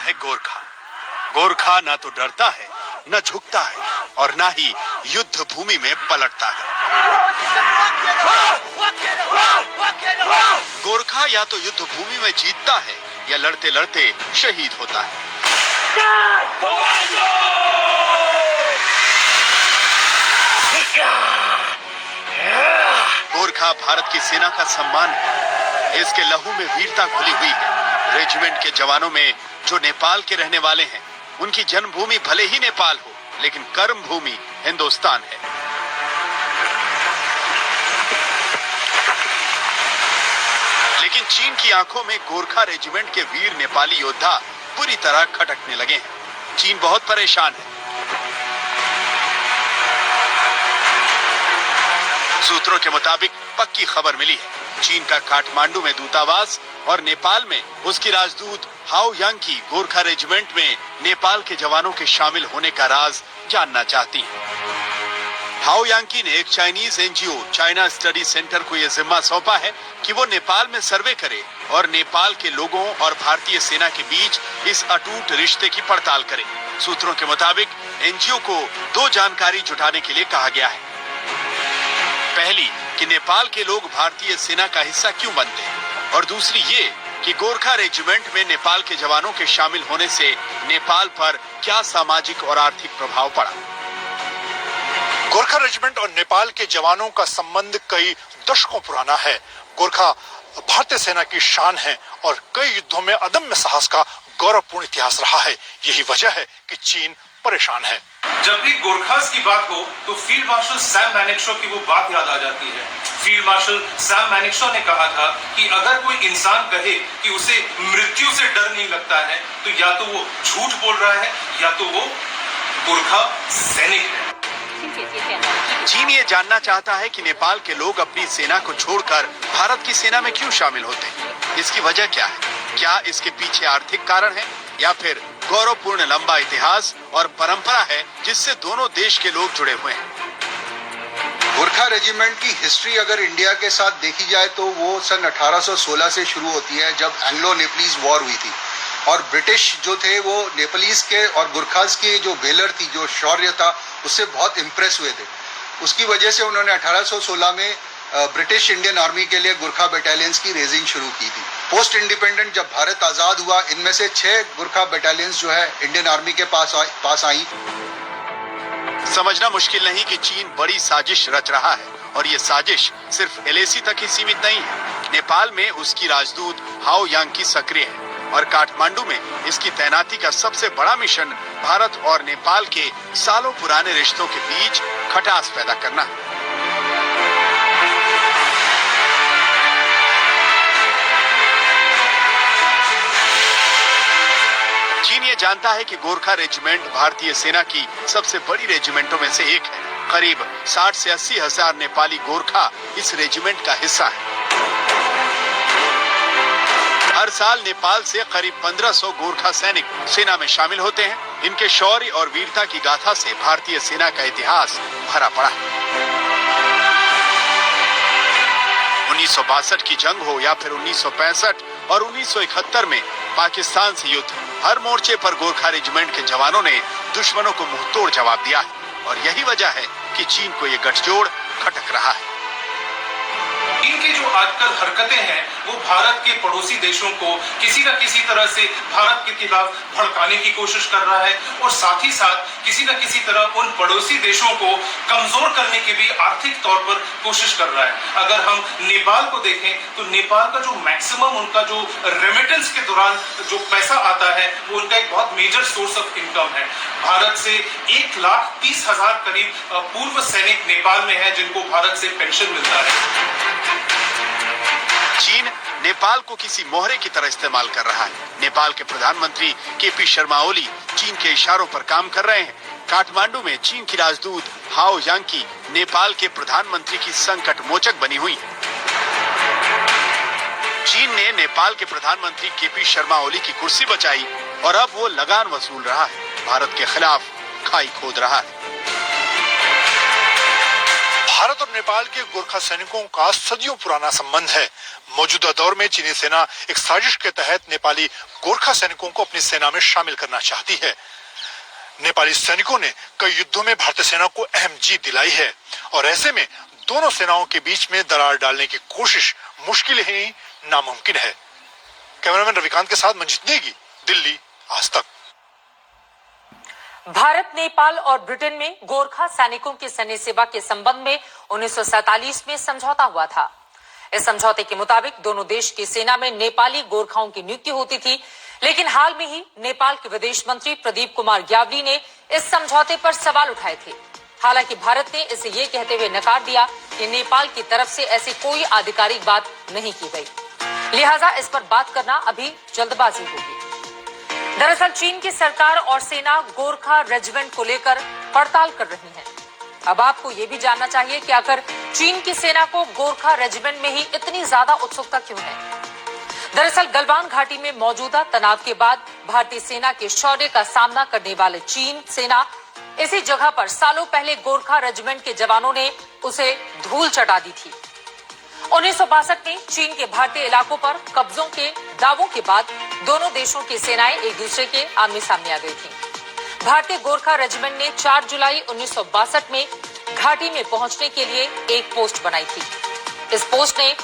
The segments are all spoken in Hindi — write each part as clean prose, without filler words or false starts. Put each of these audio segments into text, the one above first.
है गोरखा। गोरखा ना तो डरता है, न झुकता है और ना ही युद्ध भूमि में पलटता है। गोरखा या तो युद्ध भूमि में जीतता है या लड़ते लड़ते शहीद होता है। गोरखा भारत की सेना का सम्मान है। इसके लहू में वीरता घुली हुई है। रेजिमेंट के जवानों में जो नेपाल के रहने वाले हैं, उनकी जन्मभूमि भले ही नेपाल हो, लेकिन कर्म भूमि हिंदुस्तान है। लेकिन चीन की आंखों में गोरखा रेजिमेंट के वीर नेपाली योद्धा पूरी तरह खटकने लगे हैं। चीन बहुत परेशान है। सूत्रों के मुताबिक पक्की खबर मिली है। चीन का काठमांडू में दूतावास और नेपाल में उसकी राजदूत हाओ यांकी गोरखा रेजिमेंट में नेपाल के जवानों के शामिल होने का राज जानना चाहती है। हाओ यांकी ने एक Chinese NGO China study centre को यह जिम्मा सौंपा है कि वो नेपाल में सर्वे करे और नेपाल के लोगों और भारतीय सेना के बीच इस अटूट रिश्ते की पड़ताल करे। सूत्रों के मुताबिक एनजीओ को दो जानकारी जुटाने के लिए कहा गया है। पहली कि नेपाल के लोग भारतीय सेना का हिस्सा क्यों बनते हैं, और दूसरी ये कि गोरखा रेजिमेंट में नेपाल के जवानों के शामिल होने से नेपाल पर क्या सामाजिक और आर्थिक प्रभाव पड़ा। गोरखा रेजिमेंट और नेपाल के जवानों का संबंध कई दशकों पुराना है। गोरखा भारतीय सेना की शान है और कई युद्धों में अदम्य साहस का गौरवपूर्ण इतिहास रहा है। यही वजह है कि चीन परेशान है। जब भी गोरखास की बात हो तो फील्ड मार्शल सैम मैनेक्शॉ की वो बात याद आ जाती है। फील्ड मार्शल सैम मैनेक्शॉ ने कहा था कि अगर कोई इंसान कहे कि उसे मृत्यु से डर नहीं लगता है तो या तो वो झूठ बोल रहा है या तो वो गोरखा सैनिक है। चीन ये जानना चाहता है कि नेपाल के लोग अपनी सेना को छोड़कर भारत की सेना में क्यों शामिल होते हैं। इसकी वजह क्या है? क्या इसके पीछे आर्थिक कारण है या फिर गौरवपूर्ण लंबा इतिहास और परंपरा है जिससे दोनों देश के लोग जुड़े हुए हैं। गोरखा रेजिमेंट की हिस्ट्री अगर इंडिया के साथ देखी जाए तो वो सन 1816 से शुरू होती है, जब एंग्लो नेपलीज वॉर हुई थी और ब्रिटिश जो थे वो नेपलीज के और गुरखास की जो वेलर थी, जो शौर्य था, उससे बहुत इम्प्रेस हुए थे। उसकी वजह से उन्होंने 1816 में ब्रिटिश इंडियन आर्मी के लिए गुरखा बटालियंस की रेजिंग शुरू की थी। पोस्ट इंडिपेंडेंट जब भारत आजाद हुआ, इनमें से 6 गुरखा बटालियंस जो है इंडियन आर्मी के पास आई। समझना मुश्किल नहीं कि चीन बड़ी साजिश रच रहा है और ये साजिश सिर्फ एलएसी तक ही सीमित नहीं है। नेपाल में उसकी राजदूत हाओ यांकी सक्रिय है और काठमांडू में इसकी तैनाती का सबसे बड़ा मिशन भारत और नेपाल के सालों पुराने रिश्तों के बीच खटास पैदा करना है। चीन ये जानता है कि गोरखा रेजिमेंट भारतीय सेना की सबसे बड़ी रेजिमेंटों में से एक है। करीब 60 से 80 हजार नेपाली गोरखा इस रेजिमेंट का हिस्सा है। हर साल नेपाल से करीब 1500 गोरखा सैनिक सेना में शामिल होते हैं। इनके शौर्य और वीरता की गाथा से भारतीय सेना का इतिहास भरा पड़ा है। 1962 की जंग हो या फिर 1965 और 1971 में पाकिस्तान से युद्ध, हर मोर्चे पर गोरखा रेजिमेंट के जवानों ने दुश्मनों को मुंहतोड़ जवाब दिया है और यही वजह है कि चीन को ये गठजोड़ खटक रहा है। इनकी जो आजकल हरकतें हैं वो भारत के पड़ोसी देशों को किसी न किसी तरह से भारत के खिलाफ भड़काने की कोशिश कर रहा है और साथ ही साथ किसी न किसी तरह उन पड़ोसी देशों को कमजोर करने की भी आर्थिक तौर पर कोशिश कर रहा है। अगर हम नेपाल को देखें तो नेपाल का जो मैक्सिमम उनका जो रेमिटेंस के दौरान जो पैसा आता है वो उनका एक बहुत मेजर सोर्स ऑफ इनकम है। भारत से 1,30,000 करीब पूर्व सैनिक नेपाल में है जिनको भारत से पेंशन मिलता है। चीन नेपाल को किसी मोहरे की तरह इस्तेमाल कर रहा है। नेपाल के प्रधानमंत्री केपी शर्मा ओली चीन के इशारों पर काम कर रहे हैं। काठमांडू में चीन की राजदूत हाओ यांकी नेपाल के प्रधानमंत्री की संकट मोचक बनी हुई है। चीन ने नेपाल के प्रधानमंत्री केपी शर्मा ओली की कुर्सी बचाई और अब वो लगान वसूल रहा है, भारत के खिलाफ खाई खोद रहा है। भारत और नेपाल के गोरखा सैनिकों का सदियों पुराना संबंध है। मौजूदा दौर में चीनी सेना एक साजिश के तहत नेपाली गोरखा सैनिकों को अपनी सेना में शामिल करना चाहती है। नेपाली सैनिकों ने कई युद्धों में भारतीय सेना को अहम जीत दिलाई है और ऐसे में दोनों सेनाओं के बीच में दरार डालने की कोशिश मुश्किल ही नामुमकिन है। कैमरामैन रविकांत के साथ मंजित नेगी, दिल्ली, आज तक। भारत, नेपाल और ब्रिटेन में गोरखा सैनिकों की सैन्य सेवा के संबंध में 1947 में समझौता हुआ था। इस समझौते के मुताबिक दोनों देश की सेना में नेपाली गोरखाओं की नियुक्ति होती थी, लेकिन हाल में ही नेपाल के विदेश मंत्री प्रदीप कुमार ग्यावली ने इस समझौते पर सवाल उठाए थे। हालांकि भारत ने इसे ये कहते हुए नकार दिया कि नेपाल की तरफ से ऐसी कोई आधिकारिक बात नहीं की गई, लिहाजा इस पर बात करना अभी जल्दबाजी होगी। दरअसल चीन की सरकार और सेना गोरखा रेजिमेंट को लेकर पड़ताल कर रही है। अब आपको ये भी जानना चाहिए कि आखिर चीन की सेना को गोरखा रेजिमेंट में ही इतनी ज्यादा उत्सुकता क्यों है। दरअसल गलवान घाटी में मौजूदा तनाव के बाद भारतीय सेना के शौर्य का सामना करने वाले चीन सेना इसी जगह पर सालों पहले गोरखा रेजिमेंट के जवानों ने उसे धूल चटा दी थी। 1962 में चीन के भारतीय इलाकों पर कब्जों के दावों के बाद दोनों देशों की सेनाएं एक दूसरे के आमने सामने आ गई थीं। भारतीय गोरखा रेजिमेंट ने 4 जुलाई 1962 में घाटी में पहुंचने के लिए एक पोस्ट बनाई थी। इस पोस्ट ने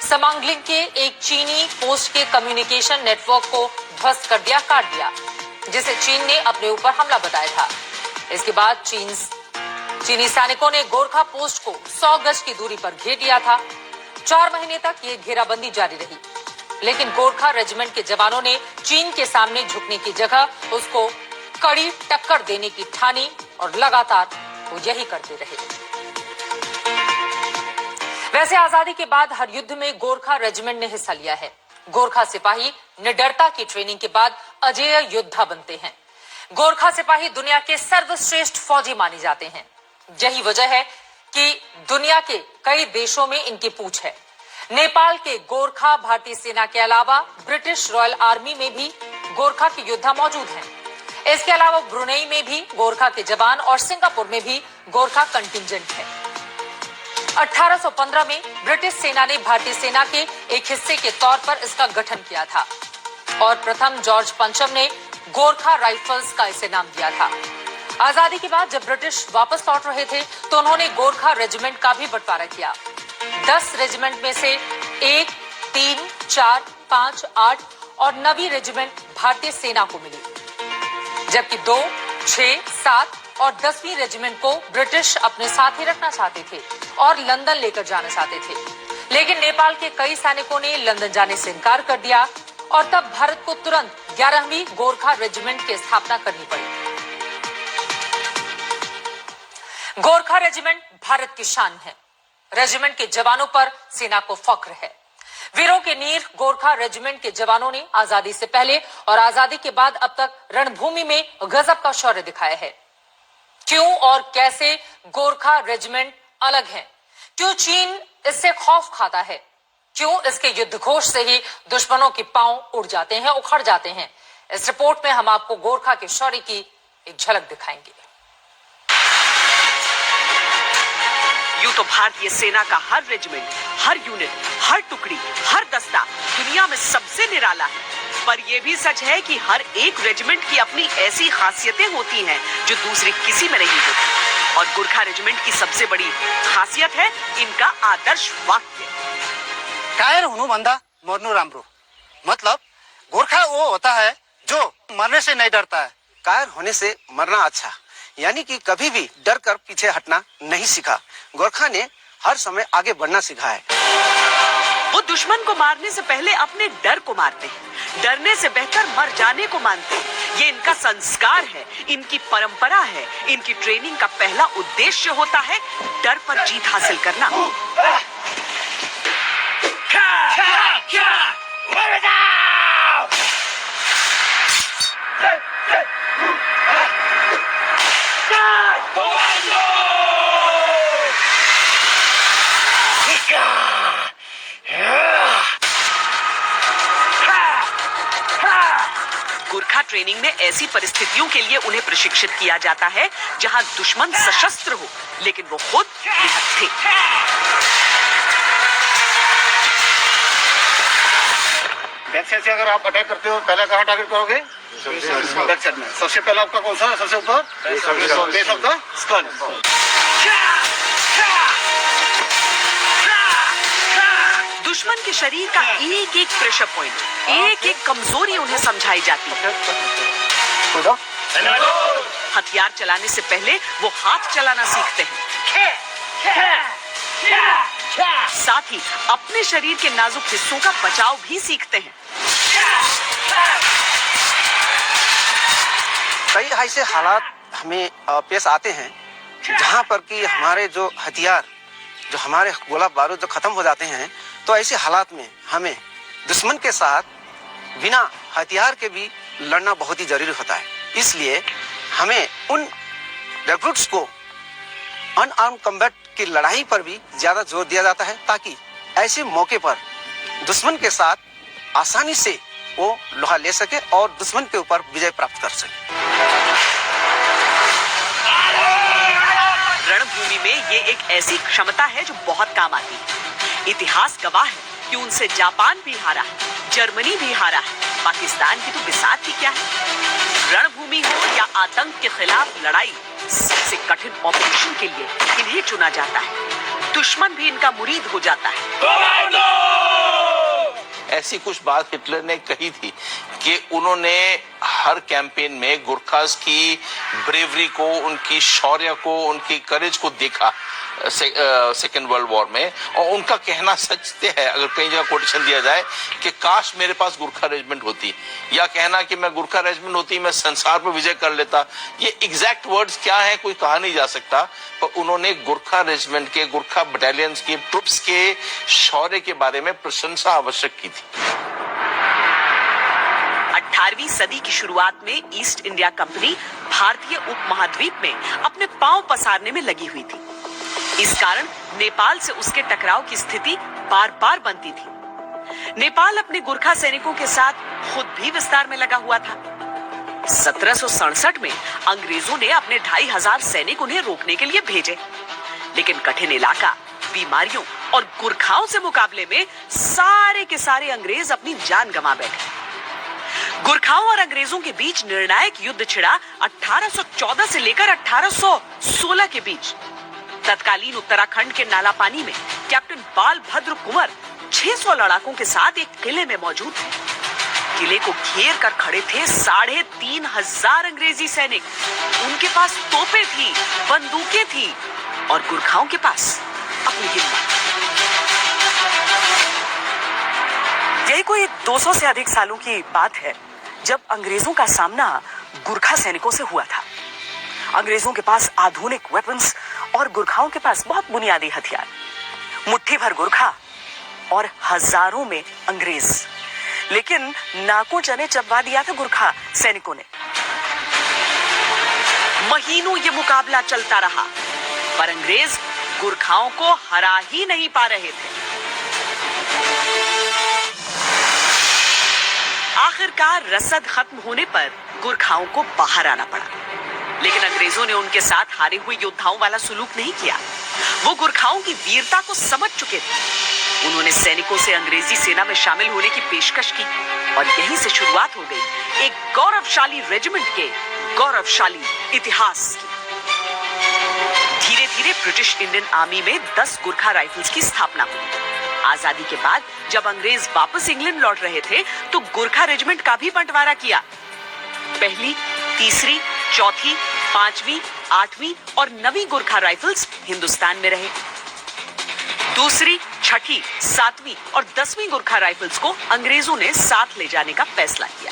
समांगलिंग के एक चीनी पोस्ट के कम्युनिकेशन नेटवर्क को ध्वस्त कर दिया, काट दिया, जिसे चीन ने अपने ऊपर हमला बताया था। इसके बाद चीनी सैनिकों ने गोरखा पोस्ट को 100 गज की दूरी पर घेर लिया था। 4 महीने तक ये घेराबंदी जारी रही, लेकिन गोरखा रेजिमेंट के जवानों ने चीन के सामने झुकने की जगह उसको कड़ी टक्कर देने की ठानी और लगातार वो यही करते रहे। वैसे आजादी के बाद हर युद्ध में गोरखा रेजिमेंट ने हिस्सा लिया है। गोरखा सिपाही निडरता की ट्रेनिंग के बाद अजेय योद्धा बनते हैं। गोरखा सिपाही दुनिया के सर्वश्रेष्ठ फौजी माने जाते हैं। यही वजह है कि दुनिया के कई देशों में इनकी पूछ है। नेपाल के गोरखा भारतीय सेना के अलावा ब्रिटिश रॉयल आर्मी में भी गोरखा के योद्धा मौजूद हैं। इसके अलावा ब्रुनेई में भी गोरखा के जवान और सिंगापुर में भी गोरखा कंटिंजेंट है। 1815 में ब्रिटिश सेना ने भारतीय सेना के एक हिस्से के तौर पर इसका गठन किया था और प्रथम जॉर्ज पंचम ने गोरखा राइफल्स का इसे नाम दिया था। आजादी के बाद जब ब्रिटिश वापस लौट रहे थे तो उन्होंने गोरखा रेजिमेंट का भी बंटवारा किया। 10 रेजिमेंट में से 1, 3, 4, 5, 8 और 9वीं रेजिमेंट भारतीय सेना को मिली, जबकि 2, 6, 7 और 10वीं रेजिमेंट को ब्रिटिश अपने साथ ही रखना चाहते थे और लंदन लेकर जाना चाहते थे। लेकिन नेपाल के कई सैनिकों ने लंदन जाने से इनकार कर दिया और तब भारत को तुरंत 11वीं गोरखा रेजिमेंट की स्थापना करनी पड़ी। गोरखा रेजिमेंट भारत की शान है। रेजिमेंट के जवानों पर सेना को फख्र है। वीरों के नीर गोरखा रेजिमेंट के जवानों ने आजादी से पहले और आजादी के बाद अब तक रणभूमि में गजब का शौर्य दिखाया है। क्यों और कैसे गोरखा रेजिमेंट अलग है? क्यों चीन इससे खौफ खाता है? क्यों इसके युद्ध घोष से ही दुश्मनों के पांव उड़ जाते हैं, उखड़ जाते हैं? इस रिपोर्ट में हम आपको गोरखा के शौर्य की एक झलक दिखाएंगे। यूं तो भारतीय सेना का हर रेजिमेंट, हर यूनिट, हर टुकड़ी, हर दस्ता दुनिया में सबसे निराला है, पर यह भी सच है कि हर एक रेजिमेंट की अपनी ऐसी खासियतें होती हैं जो दूसरी किसी में नहीं होती। और गोरखा रेजिमेंट की सबसे बड़ी खासियत है इनका आदर्श वाक्य, कायर हुनुभन्दा मर्नु राम्रो। मतलब गोरखा वो होता है जो मरने से नहीं डरता है। कायर होने से मरना अच्छा, यानी कि कभी भी डर कर पीछे हटना नहीं सीखा। गोरखा ने हर समय आगे बढ़ना सिखाया है। वो दुश्मन को मारने से पहले अपने डर को मारते हैं, डरने से बेहतर मर जाने को मानते हैं। ये इनका संस्कार है, इनकी परंपरा है। इनकी ट्रेनिंग का पहला उद्देश्य होता है डर पर जीत हासिल करना। गोरखा ट्रेनिंग में ऐसी परिस्थितियों के लिए उन्हें प्रशिक्षित किया जाता है जहां दुश्मन सशस्त्र हो, लेकिन वो खुद निहत्थे थे। बैक साइड से अगर आप अटैक करते हो, पहले कहाँ टारगेट करोगे? बैक साइड में। सबसे पहला आपका कौन सा? सबसे ऊपर बेस ऑफ द स्कल। दुश्मन के शरीर का एक एक प्रेशर पॉइंट, एक एक कमजोरी उन्हें समझाई जाती है। हथियार चलाने से पहले वो हाथ चलाना सीखते हैं, साथ ही अपने शरीर के नाजुक हिस्सों का बचाव भी सीखते हैं। कई ऐसे हालात हमें पेश आते हैं जहां पर कि हमारे जो हथियार, जो हमारे गोला बारूद जो खत्म हो जाते हैं, तो ऐसे हालात में हमें दुश्मन के साथ बिना हथियार के भी लड़ना बहुत ही जरूरी होता है। इसलिए हमें उन रिक्रूट्स को अनआर्म्ड कॉम्बैट की लड़ाई पर भी ज्यादा जोर दिया जाता है, ताकि ऐसे मौके पर दुश्मन के साथ आसानी से वो लोहा ले सके और दुश्मन के ऊपर विजय प्राप्त कर सके। रणभूमि में ये एक ऐसी क्षमता है जो बहुत काम आती है। इतिहास गवाह है कि उनसे जापान भी हारा है, जर्मनी भी हारा है, पाकिस्तान की तो बिसात ही क्या है। रणभूमि हो या आतंक के खिलाफ लड़ाई, सबसे कठिन ऑपरेशन के लिए इन्हें चुना जाता है। दुश्मन भी इनका मुरीद हो जाता है। ऐसी कुछ बात हिटलर ने कही थी कि उन्होंने हर कैंपेन में गुरखास की ब्रेवरी को, उनकी शौर्य को, उनकी करेज को देखा सेकेंड वर्ल्ड वॉर में, और उनका कहना सच है। अगर कई जगह कोटेशन दिया जाए कि काश मेरे पास गुरखा रेजिमेंट होती, या कहना कि मैं गुरखा रेजिमेंट होती मैं संसार पर विजय कर लेता, ये एग्जैक्ट वर्ड्स क्या है कोई कहा नहीं जा सकता, पर उन्होंने गुरखा रेजिमेंट के, गुरखा बटालियंस के, ट्रुप्स के शौर्य के बारे में प्रशंसा आवश्यक की थी। 18वीं सदी की शुरुआत में ईस्ट इंडिया कंपनी भारतीय उपमहाद्वीप में अपने पांव पसारने में लगी हुई थी। इस कारण नेपाल से उसके टकराव की स्थिति बार बार बनती थी। नेपाल अपने गुरखा सैनिकों के साथ खुद भी विस्तार में लगा हुआ था। 1767 में अंग्रेजों ने अपने 2500 सैनिक उन्हें रोकने के लिए भेजे, लेकिन कठिन इलाका, बीमारियों और गुरखाओं से मुकाबले में सारे के सारे अंग्रेज अपनी जान गंवा बैठे। गुरखाओं और अंग्रेजों के बीच निर्णायक युद्ध छिड़ा 1814 से लेकर 1816 के बीच। तत्कालीन उत्तराखंड के नालापानी में कैप्टन बालभद्र कुंवर 600 लड़ाकों के साथ एक किले में मौजूद थे। किले को घेर कर खड़े थे 3500 अंग्रेजी सैनिक। उनके पास तोपें थी, बंदूकें थी और गुरखाओं के पास अपनी हिम्मत। यही कोई 200 से अधिक सालों की बात है जब अंग्रेजों का सामना गुरखा सैनिकों से हुआ था। अंग्रेजों के पास आधुनिक वेपन्स और गुरखाओं के पास बहुत बुनियादी हथियार। मुट्ठी भर गुरखा और हजारों में अंग्रेज, लेकिन नाकों चने चबवा दिया था गुरखा सैनिकों ने। महीनों ये मुकाबला चलता रहा, पर अंग्रेज गुरखाओं को हरा ही नहीं पा रहे थे। आखिरकार रसद खत्म होने पर गुरखाओं को बाहर आना पड़ा, लेकिन अंग्रेजों ने उनके साथ हारे हुए योद्धाओं वाला सुलूक नहीं किया। वो गुरखाओं की वीरता को समझ चुके थे। उन्होंने सैनिकों से अंग्रेजी सेना में शामिल होने की पेशकश की और यहीं से शुरुआत हो गई एक गौरवशाली रेजिमेंट के गौरवशाली इतिहास की। धीरे धीरे ब्रिटिश इंडियन आर्मी में 10 गुरखा राइफल्स की स्थापना हुई। आजादी के बाद जब अंग्रेज वापस इंग्लैंड लौट रहे थे तो गुरखा रेजिमेंट का भी बंटवारा किया। पहली, तीसरी, चौथी, 5वीं, 8वीं और 9वीं गुरखा राइफल्स हिंदुस्तान में रहे। दूसरी, छठी, 7वीं और 10वीं गुरखा राइफल्स को अंग्रेजों ने साथ ले जाने का फैसला किया,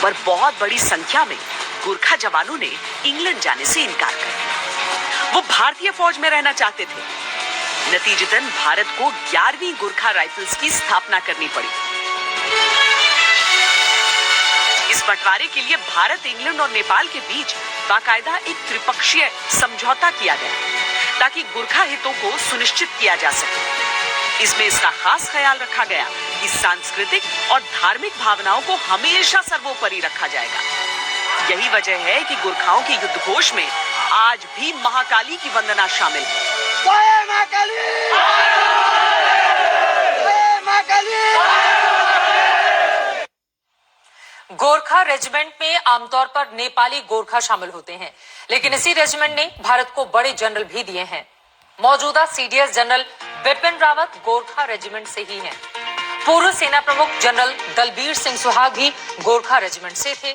पर बहुत बड़ी संख्या में गुरखा जवानों ने इंग्लैंड जाने से इनकार कर दिया। वो भारतीय फौज में रहना चाहते थे। नतीजतन भारत को 11वीं गुरखा राइफल्स की स्थापना करनी पड़ी। इस बंटवारे के लिए भारत, इंग्लैंड और नेपाल के बीच बाकायदा एक त्रिपक्षीय समझौता किया गया ताकि गुरखा हितों को सुनिश्चित किया जा सके। इसमें इसका खास ख्याल रखा गया उनकी सांस्कृतिक और धार्मिक भावनाओं को हमेशा सर्वोपरि रखा जाएगा। यही वजह है कि गोरखाओं के युद्ध घोष में आज भी महाकाली की वंदना शामिल है। गोरखा रेजिमेंट में आमतौर पर नेपाली गोरखा शामिल होते हैं, लेकिन इसी रेजिमेंट ने भारत को बड़े जनरल भी दिए हैं। मौजूदा CDS general Bipin Rawat Gorkha regiment से ही हैं। पूर्व सेना प्रमुख जनरल दलबीर सिंह सुहाग भी गोरखा रेजिमेंट से थे।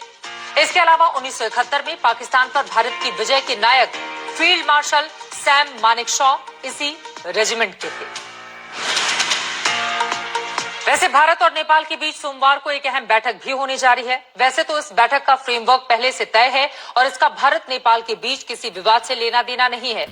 इसके अलावा 1971 में पाकिस्तान पर भारत की विजय के नायक फील्ड मार्शल सैम मानेकशॉ इसी रेजिमेंट के थे। वैसे भारत और नेपाल के बीच सोमवार को एक अहम बैठक भी होने जा रही है। वैसे तो इस बैठक का फ्रेमवर्क पहले से तय है और इसका भारत नेपाल के बीच किसी विवाद से लेना देना नहीं है।